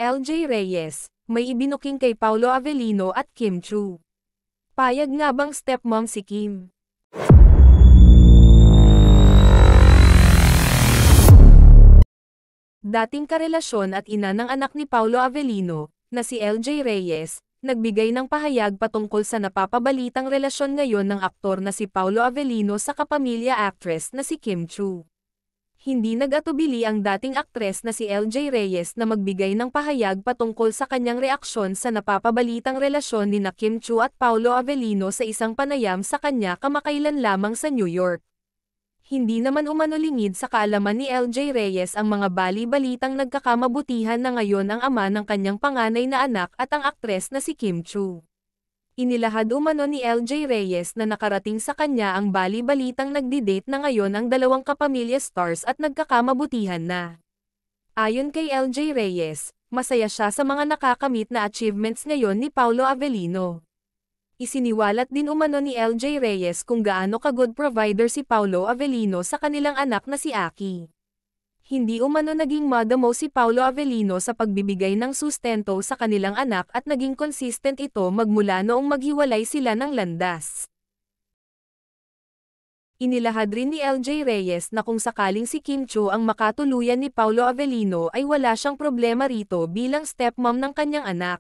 LJ Reyes, may ibinuking kay Paolo Avellino at Kim Chu. Payag nga bang stepmom si Kim? Dating karelasyon at ina ng anak ni Paolo Avellino, na si LJ Reyes, nagbigay ng pahayag patungkol sa napapabalitang relasyon ngayon ng aktor na si Paolo Avellino sa kapamilya actress na si Kim Chu. Hindi nag-atubili ang dating aktres na si LJ Reyes na magbigay ng pahayag patungkol sa kanyang reaksyon sa napapabalitang relasyon ni Kim Chu at Paolo Avellino sa isang panayam sa kanya kamakailan lamang sa New York. Hindi naman umano lingid sa kaalaman ni LJ Reyes ang mga bali-balitang nagkakamabutihan na ngayon ang ama ng kanyang panganay na anak at ang aktres na si Kim Chu. Inilahad umano ni LJ Reyes na nakarating sa kanya ang bali-balitang nagdi-date na ngayon ang dalawang kapamilya stars at nagkakamabutihan na. Ayon kay LJ Reyes, masaya siya sa mga nakakamit na achievements ngayon ni Paolo Avellino. Isiniwalat din umano ni LJ Reyes kung gaano ka-good provider si Paolo Avellino sa kanilang anak na si Aki. Hindi umano naging madamo si Paolo Avellino sa pagbibigay ng sustento sa kanilang anak at naging consistent ito magmula noong maghiwalay sila ng landas. Inilahad rin ni LJ Reyes na kung sakaling si Kim Chu ang makatuluyan ni Paolo Avellino ay wala siyang problema rito bilang stepmom ng kanyang anak.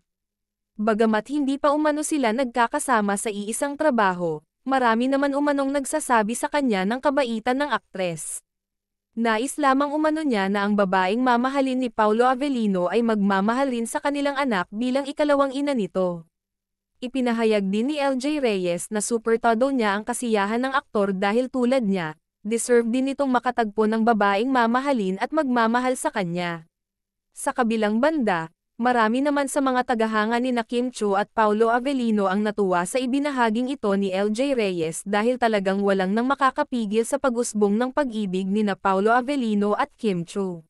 Bagamat hindi pa umano sila nagkakasama sa iisang trabaho, marami naman umanong nagsasabi sa kanya ng kabaitan ng aktres. Nais lamang umano niya na ang babaeng mamahalin ni Paolo Avellino ay magmamahal rin sa kanilang anak bilang ikalawang ina nito. Ipinahayag din ni LJ Reyes na super todo niya ang kasiyahan ng aktor dahil tulad niya, deserve din itong makatagpo ng babaeng mamahalin at magmamahal sa kanya. Sa kabilang banda, marami naman sa mga tagahanga ni Kim Chu at Paolo Avellino ang natuwa sa ibinahaging ito ni LJ Reyes dahil talagang walang nang makakapigil sa pag-usbong ng pag-ibig ni Paolo Avellino at Kim Chu.